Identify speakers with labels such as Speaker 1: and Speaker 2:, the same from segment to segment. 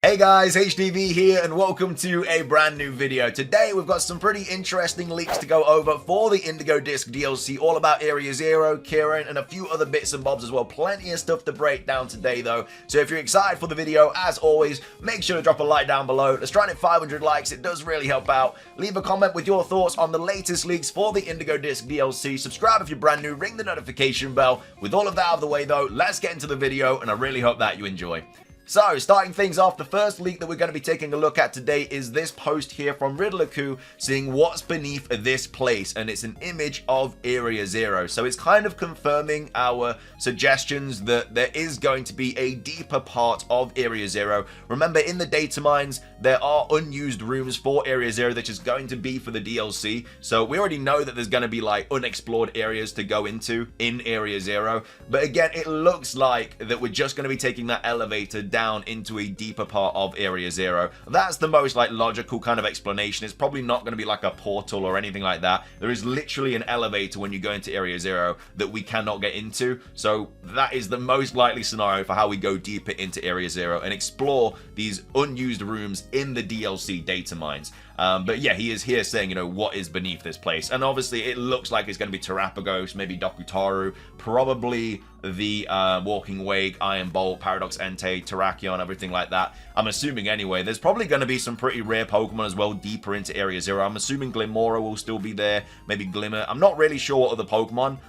Speaker 1: Hey guys, HDvee here and welcome to a brand new video. Today we've got some pretty interesting leaks to go over for the Indigo Disk DLC, all about Area Zero, Kieran, and a few other bits and bobs as well. Plenty of stuff to break down today though. So if you're excited for the video, as always, make sure to drop a like down below. Let's try and hit 500 likes, it does really help out. Leave a comment with your thoughts on the latest leaks for the Indigo Disk DLC. Subscribe if you're brand new, ring the notification bell. With all of that out of the way though, let's get into the video and I really hope that you enjoy. So, starting things off, the first leak that we're going to be taking a look at today is this post here from Riddlerku saying what's beneath this place, and it's an image of Area Zero. So it's kind of confirming our suggestions that there is going to be a deeper part of Area Zero. Remember, in the data mines, there are unused rooms for Area Zero that is going to be for the DLC. So we already know that there's going to be like unexplored areas to go into in Area Zero. But again, it looks like that we're just going to be taking that elevator down into a deeper part of Area Zero. That's the most like logical kind of explanation. It's probably not going to be like a portal or anything like that. There is literally an elevator when you go into Area Zero that we cannot get into. So that is the most likely scenario for how we go deeper into Area Zero and explore these unused rooms in the DLC data mines. But yeah, he is here saying, you know, what is beneath this place. And obviously it looks like it's going to be Terrapagos, maybe Dokutaru, probably the Walking Wake, Iron Bolt, Paradox Entei, Terrakion, everything like that. I'm assuming anyway. There's probably going to be some pretty rare Pokemon as well deeper into Area Zero. I'm assuming Glimmora will still be there, maybe Glimmer. I'm not really sure what other Pokemon,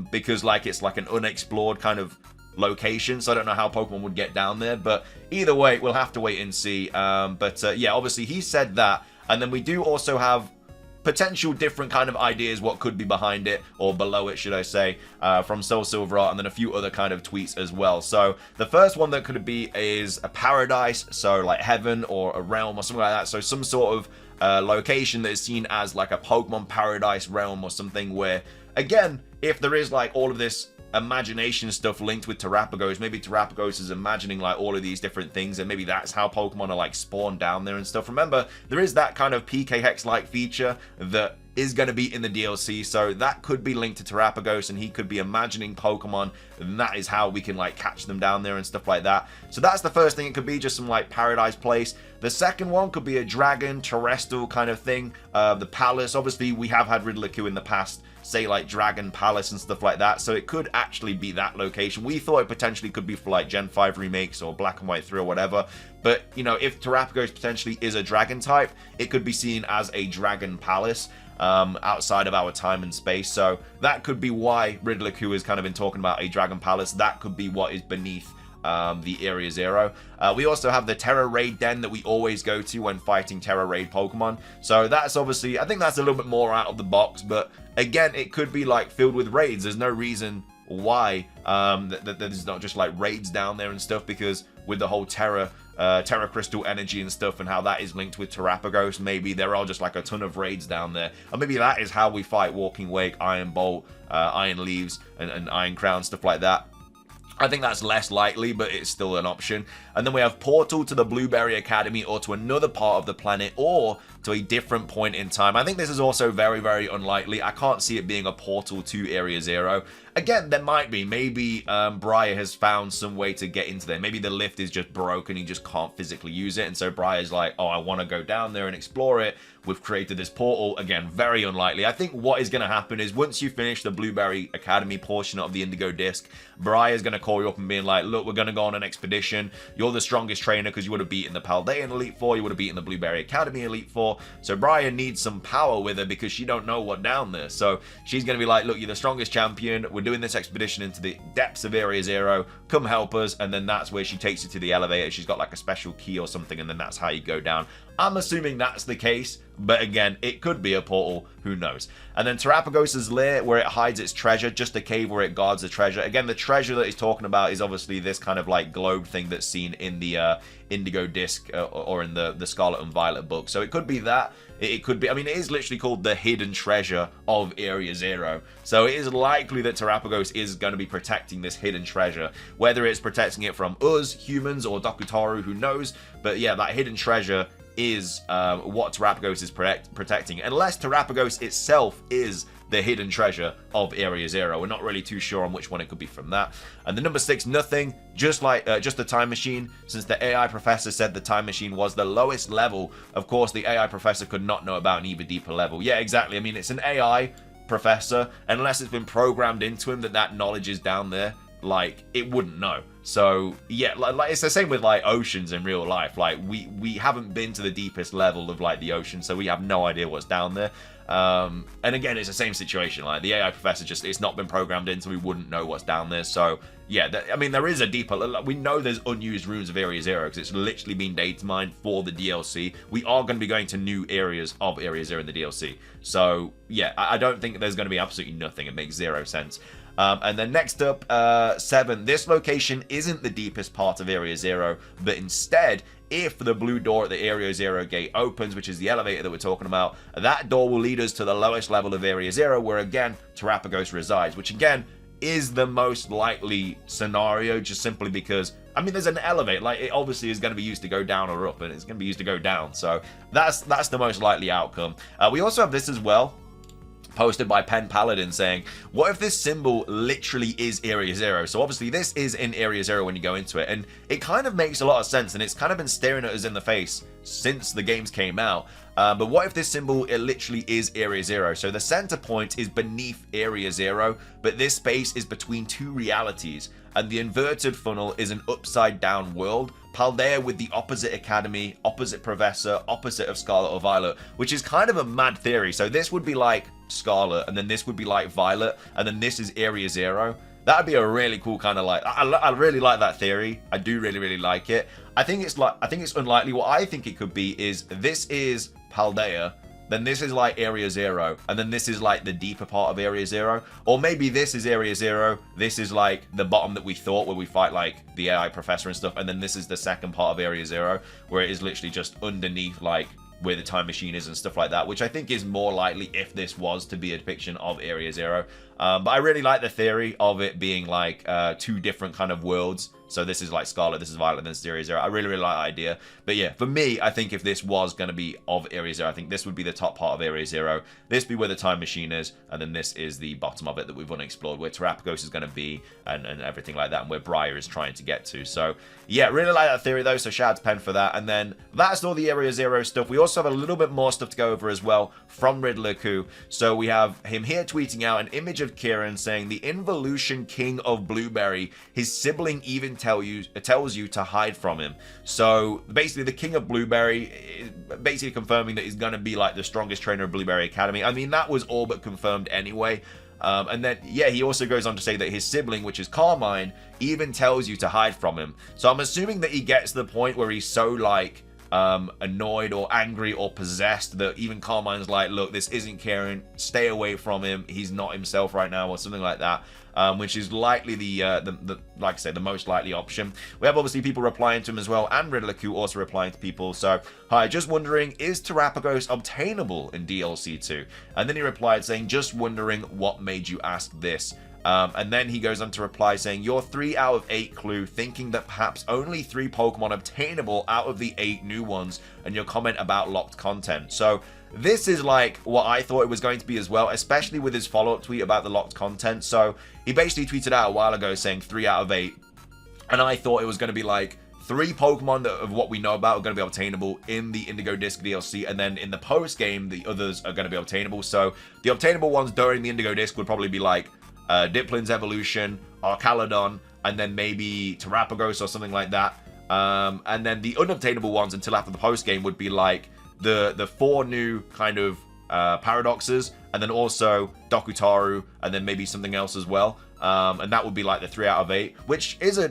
Speaker 1: because like it's like an unexplored kind of location, so I don't know how Pokemon would get down there, but either way we'll have to wait and see. Yeah, obviously he said that, and then we do also have potential different kind of ideas what could be behind it, or below it should I say, from Soul Silver Art, and then a few other kind of tweets as well. So the first one that could be is a paradise, so like heaven or a realm or something like that, so some sort of location that is seen as like a Pokemon paradise realm or something, where again, if there is like all of this imagination stuff linked with Terrapagos, maybe Terrapagos is imagining like all of these different things, and maybe that's how Pokemon are like spawned down there and stuff. Remember, there is that kind of PK Hex like feature that is going to be in the DLC, so that could be linked to Terrapagos and he could be imagining Pokemon, and that is how we can like catch them down there and stuff like that. So that's the first thing. It could be just some like paradise place. The second one could be a dragon terrestrial kind of thing. The palace, obviously we have had Riddlerku in the past say like Dragon Palace and stuff like that, so it could actually be that location. We thought it potentially could be for like Gen 5 remakes or Black and White 3 or whatever, but you know, if Terrapagos potentially is a dragon type, it could be seen as a Dragon Palace outside of our time and space. So that could be why Riddlerku has kind of been talking about a Dragon Palace. That could be what is beneath the Area Zero. We also have the Terra Raid Den that we always go to when fighting Terra Raid Pokemon. So that's obviously, I think that's a little bit more out of the box, but again, it could be like filled with raids. There's no reason why that there's not just like raids down there and stuff, because with the whole Terra Crystal energy and stuff and how that is linked with Terrapagos, maybe there are just like a ton of raids down there, and maybe that is how we fight Walking Wake, Iron Bolt, Iron Leaves, and Iron Crown, stuff like that. I think that's less likely, but it's still an option. And then we have Portal to the Blueberry Academy, or to another part of the planet, or to a different point in time. I think this is also very, very unlikely. I can't see it being a portal to Area Zero. Again, there might be. Maybe Briar has found some way to get into there. Maybe the lift is just broken. He just can't physically use it. And so Briar's like, oh, I want to go down there and explore it. We've created this portal. Again, very unlikely. I think what is going to happen is once you finish the Blueberry Academy portion of the Indigo Disk, Briar's going to call you up and be like, look, we're going to go on an expedition. You're the strongest trainer because you would have beaten the Paldean Elite Four. You would have beaten the Blueberry Academy Elite Four. So Briar needs some power with her because she don't know what down there. So she's going to be like, look, you're the strongest champion. We're doing this expedition into the depths of Area Zero. Come help us. And then that's where she takes you to the elevator. She's got like a special key or something, and then that's how you go down. I'm assuming that's the case, but again, it could be a portal, who knows. And then Terrapagos' lair, where it hides its treasure, just a cave where it guards the treasure. Again, the treasure that he's talking about is obviously this kind of like globe thing that's seen in the Indigo Disk or in the Scarlet and Violet book. So it could be that. It could be, I mean, it is literally called the hidden treasure of Area Zero. So it is likely that Terrapagos is going to be protecting this hidden treasure. Whether it's protecting it from us, humans, or Dokutaru, who knows. But yeah, that hidden treasure is what Terapagos is protecting, unless Terapagos itself is the hidden treasure of Area Zero. We're not really too sure on which one it could be from that. And the number 6, nothing, just the time machine. Since the AI professor said the time machine was the lowest level, of course the AI professor could not know about an even deeper level. Yeah, exactly. I mean, it's an AI professor, unless it's been programmed into him that knowledge is down there, like, it wouldn't know. So yeah, like it's the same with like oceans in real life. Like we haven't been to the deepest level of like the ocean, so we have no idea what's down there. And again, it's the same situation. Like the AI professor, just it's not been programmed in, so we wouldn't know what's down there. So yeah, I mean, there is a deeper. We know there's unused runes of Area Zero because it's literally been data mined for the DLC. We are going to be going to new areas of Area Zero in the DLC. So yeah, I don't think there's going to be absolutely nothing. It makes zero sense. And then next up, 7. This location isn't the deepest part of Area Zero, but instead, if the blue door at the Area Zero gate opens, which is the elevator that we're talking about, that door will lead us to the lowest level of Area Zero, where again, Terapagos resides, which again is the most likely scenario, just simply because, I mean, there's an elevator, like it obviously is going to be used to go down or up, and it's going to be used to go down, so that's the most likely outcome. We also have this as well, posted by Pen Paladin, saying, what if this symbol literally is Area Zero? So obviously this is in Area Zero when you go into it, and it kind of makes a lot of sense, and it's kind of been staring at us in the face since the games came out. But what if this symbol, it literally is Area Zero? So the center point is beneath Area Zero, but this space is between two realities, and the inverted funnel is an upside down world. Paldea with the opposite academy, opposite professor, opposite of Scarlet or Violet, which is kind of a mad theory. So this would be like Scarlet, and then this would be like Violet, and then this is Area Zero. That would be a really cool kind of like, I really like that theory. I do really like it. I think it's unlikely. What I think it could be is this is Paldea, then this is like Area Zero, and then this is like the deeper part of Area Zero. Or maybe this is Area Zero, this is like the bottom that we thought, where we fight like the AI professor and stuff, and then this is the second part of Area Zero, where it is literally just underneath like where the time machine is and stuff like that, which I think is more likely if this was to be a depiction of Area Zero. But I really like the theory of it being like two different kind of worlds. So this is like Scarlet, this is Violet, and then this is Area Zero. I really like that idea. But yeah, for me, I think if this was going to be of Area Zero, I think this would be the top part of Area Zero. This would be where the time machine is, and then this is the bottom of it that we've unexplored, where Terapagos is going to be, and everything like that, and where Briar is trying to get to. So yeah, really like that theory though, so shout out to Pen for that. And then that's all the Area Zero stuff. We also have a little bit more stuff to go over as well from Riddler Coup. So we have him here tweeting out an image of Kieran saying, the Involution King of Blueberry, his sibling even tells you to hide from him. So basically the King of Blueberry, basically confirming that he's going to be like the strongest trainer of Blueberry Academy. I mean, that was all but confirmed anyway. And then, yeah, he also goes on to say that his sibling, which is Carmine, even tells you to hide from him. So I'm assuming that he gets to the point where he's so like annoyed or angry or possessed that even Carmine's like, look, this isn't Kieran, stay away from him, he's not himself right now, or something like that. Which is likely the like I said, the most likely option. We have obviously people replying to him as well, and Riddler Q also replying to people. So, hi, just wondering, is Terapagos obtainable in DLC 2? And then he replied saying, just wondering what made you ask this. And then he goes on to reply saying, your 3 out of 8 clue, thinking that perhaps only 3 Pokemon obtainable out of the 8 new ones, and your comment about locked content. So this is like what I thought it was going to be as well, especially with his follow-up tweet about the locked content. So he basically tweeted out a while ago saying 3 out of 8, and I thought it was going to be like 3 Pokemon that of what we know about are going to be obtainable in the Indigo Disk DLC, and then in the post game the others are going to be obtainable. So the obtainable ones during the Indigo Disk would probably be like Diplin's Evolution, Archaludon, and then maybe Terapagos or something like that. And then the unobtainable ones until after the post game would be like the 4 new kind of paradoxes, and then also Dokutaru, and then maybe something else as well. And that would be like the 3 out of 8, which is a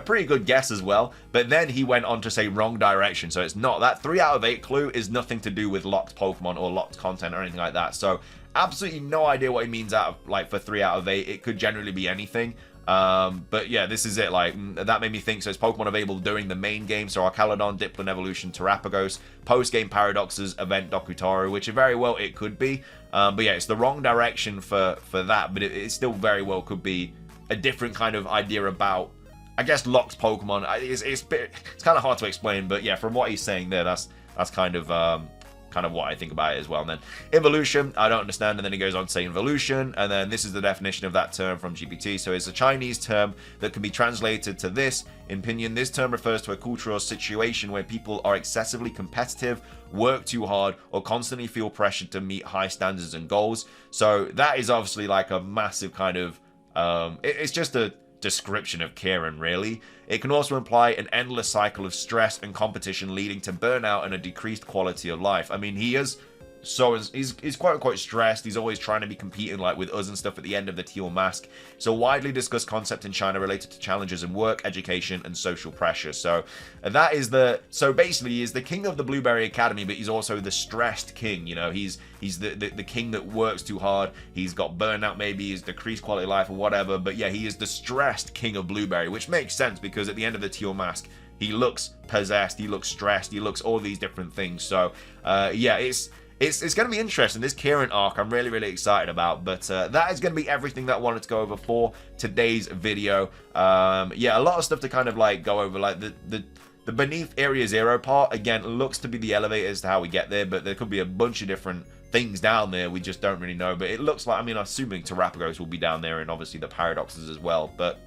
Speaker 1: pretty good guess as well. But then he went on to say wrong direction, so it's not. That 3 out of 8 clue is nothing to do with locked Pokemon or locked content or anything like that. So absolutely no idea what he means out of like for 3 out of 8. It could generally be anything. But yeah, this is it. Like, that made me think. So it's Pokemon available during the main game. So Archaludon, Diplin Evolution, Terapagos, post-game Paradoxes, event Dokutaru, which very well it could be. But yeah, it's the wrong direction for that. But it still very well could be a different kind of idea about, I guess, locked Pokemon. It's kind of hard to explain. But yeah, from what he's saying there, that's That's kind of what I think about it as well. And then evolution, I don't understand. And then he goes on to say evolution, and then this is the definition of that term from GPT. So it's a Chinese term that can be translated to this. In opinion, this term refers to a cultural situation where people are excessively competitive, work too hard, or constantly feel pressured to meet high standards and goals. So that is obviously like a massive kind of it's just a description of Kieran, really. It can also imply an endless cycle of stress and competition leading to burnout and a decreased quality of life. I mean, he's quite stressed. He's always trying to be competing like with us and stuff at the end of the teal mask. It's a widely discussed concept in China related to challenges in work, education, and social pressure. So that is basically he is the king of the Blueberry Academy, but he's also the stressed king. You know, he's the king that works too hard. He's got burnout, maybe he's decreased quality of life or whatever. But yeah, he is the stressed king of Blueberry, which makes sense because at the end of the teal mask, he looks possessed, he looks stressed, he looks all these different things. So yeah, it's going to be interesting, this Kieran arc. I'm really, really excited about. But that is going to be everything that I wanted to go over for today's video. Yeah, a lot of stuff to kind of like go over, like the beneath Area Zero part. Again, looks to be the elevator as to how we get there, but there could be a bunch of different things down there. We just don't really know. But it looks like, I mean, assuming Terrapagos will be down there, and obviously the Paradoxes as well. But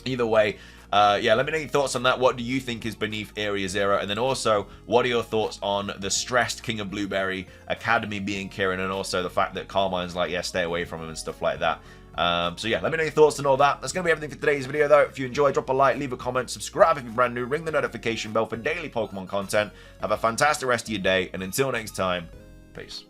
Speaker 1: either way, yeah, let me know your thoughts on that. What do you think is beneath Area Zero? And then also, what are your thoughts on the stressed King of Blueberry Academy being Kieran, and also the fact that Carmine's like, yeah, stay away from him and stuff like that. So yeah, let me know your thoughts on all that. That's going to be everything for today's video, though. If you enjoyed, drop a like, leave a comment, subscribe if you're brand new, ring the notification bell for daily Pokemon content. Have a fantastic rest of your day, and until next time, peace.